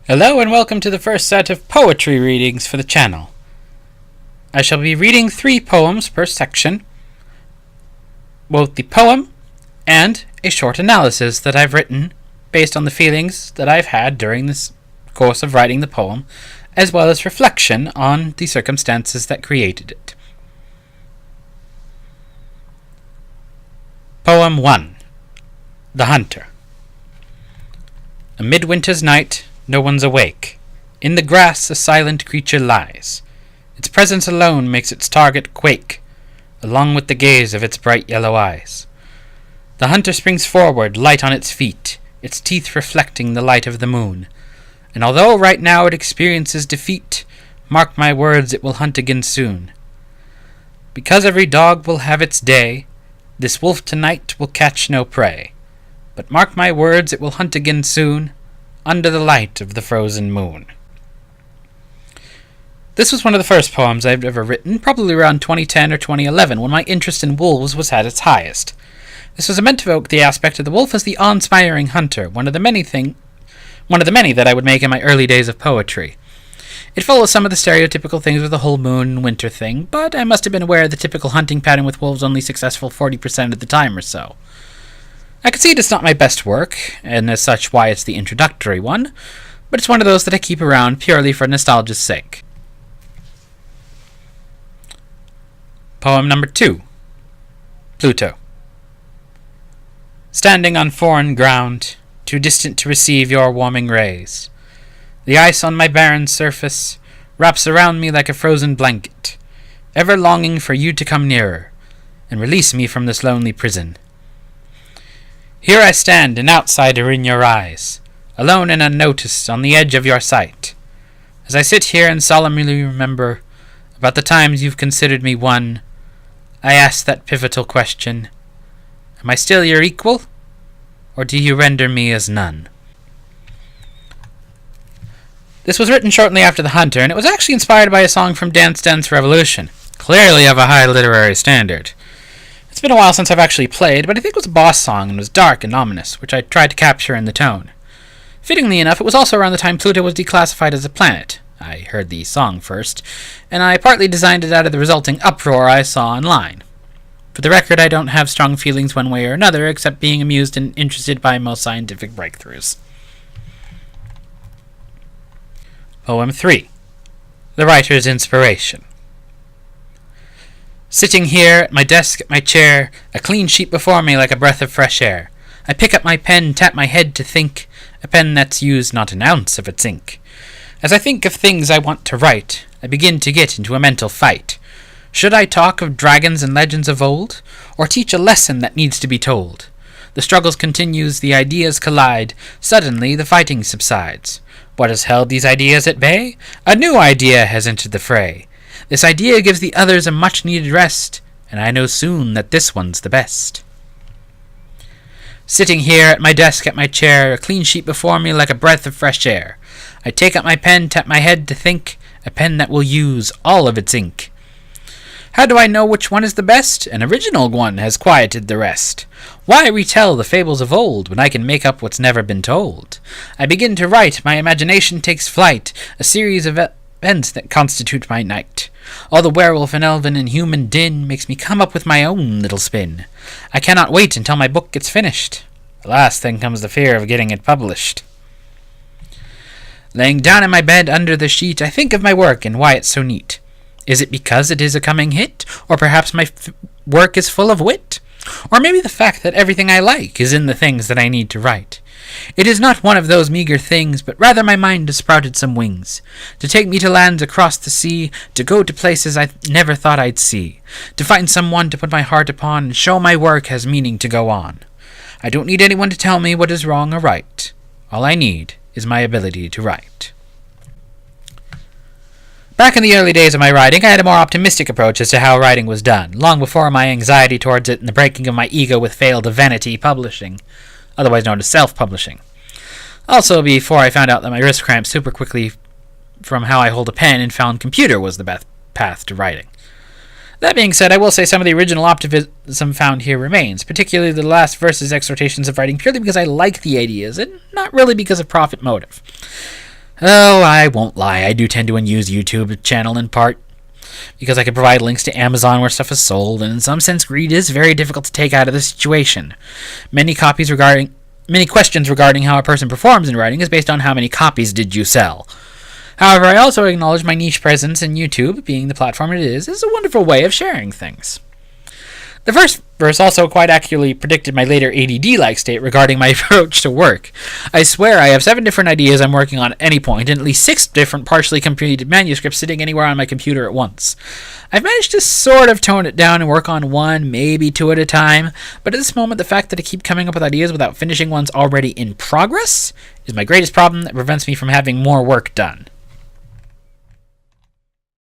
Hello and welcome to the first set of poetry readings for the channel. I shall be reading 3 poems per section, both the poem and a short analysis that I've written based on the feelings that I've had during this course of writing the poem, as well as reflection on the circumstances that created it. Poem 1. The Hunter. A midwinter's night, no one's awake. In the grass a silent creature lies. Its presence alone makes its target quake, along with the gaze of its bright yellow eyes. The hunter springs forward, light on its feet, its teeth reflecting the light of the moon. And although right now it experiences defeat, mark my words, it will hunt again soon. Because every dog will have its day, this wolf tonight will catch no prey. But mark my words, it will hunt again soon, under the light of the frozen moon. This was one of the first poems I've ever written, probably around 2010 or 2011, when my interest in wolves was at its highest. This was meant to evoke the aspect of the wolf as the awe-inspiring hunter, one of the many that I would make in my early days of poetry. It follows some of the stereotypical things with the whole moon and winter thing, but I must have been aware of the typical hunting pattern with wolves only successful 40% of the time or so. I concede it's not my best work, and as such why it's the introductory one, but it's one of those that I keep around purely for nostalgia's sake. Poem number 2. Pluto. Standing on foreign ground, too distant to receive your warming rays, the ice on my barren surface wraps around me like a frozen blanket, ever longing for you to come nearer and release me from this lonely prison. Here I stand, an outsider in your eyes, alone and unnoticed on the edge of your sight. As I sit here and solemnly remember about the times you've considered me one, I ask that pivotal question: am I still your equal, or do you render me as none? This was written shortly after The Hunter, and it was actually inspired by a song from Dance Dance Revolution, clearly of a high literary standard. It's been a while since I've actually played, but I think it was a boss song and was dark and ominous, which I tried to capture in the tone. Fittingly enough, it was also around the time Pluto was declassified as a planet. I heard the song first, and I partly designed it out of the resulting uproar I saw online. For the record, I don't have strong feelings one way or another, except being amused and interested by most scientific breakthroughs. Poem 3. The Writer's Inspiration. Sitting here at my desk, at my chair, a clean sheet before me like a breath of fresh air, I pick up my pen, tap my head to think, a pen that's used not an ounce of its ink. As I think of things I want to write, I begin to get into a mental fight. Should I talk of dragons and legends of old, or teach a lesson that needs to be told? The struggles continues, the ideas collide, suddenly the fighting subsides. What has held these ideas at bay? A new idea has entered the fray. This idea gives the others a much-needed rest, and I know soon that this one's the best. Sitting here at my desk, at my chair, a clean sheet before me like a breath of fresh air, I take up my pen, tap my head to think, a pen that will use all of its ink. How do I know which one is the best? An original one has quieted the rest. Why retell the fables of old when I can make up what's never been told? I begin to write, my imagination takes flight, a series of events that constitute my night. All the werewolf and elven and human din makes me come up with my own little spin. I cannot wait until my book gets finished. Alas, then comes the fear of getting it published. Laying down in my bed under the sheet, I think of my work and why it's so neat. Is it because it is a coming hit? Or perhaps my work is full of wit? Or maybe the fact that everything I like is in the things that I need to write. It is not one of those meager things, but rather my mind has sprouted some wings, to take me to lands across the sea, to go to places I never thought I'd see, to find someone to put my heart upon, and show my work has meaning to go on. I don't need anyone to tell me what is wrong or right. All I need is my ability to write. Back in the early days of my writing, I had a more optimistic approach as to how writing was done, long before my anxiety towards it and the breaking of my ego with failed vanity publishing, otherwise known as self-publishing. Also, before I found out that my wrist cramped super quickly from how I hold a pen and found computer was the best path to writing. That being said, I will say some of the original optimism found here remains, particularly the last verses exhortations of writing purely because I like the ideas, and not really because of profit motive. Oh, I won't lie, I do tend to use YouTube channel in part because I can provide links to Amazon where stuff is sold, and in some sense greed is very difficult to take out of the situation. Many questions regarding how a person performs in writing is based on how many copies did you sell. However, I also acknowledge my niche presence in YouTube, being the platform it is a wonderful way of sharing things. The first verse also quite accurately predicted my later ADD-like state regarding my approach to work. I swear I have 7 different ideas I'm working on at any point, and at least 6 different partially completed manuscripts sitting anywhere on my computer at once. I've managed to sort of tone it down and work on 1, maybe 2 at a time, but at this moment the fact that I keep coming up with ideas without finishing ones already in progress is my greatest problem that prevents me from having more work done.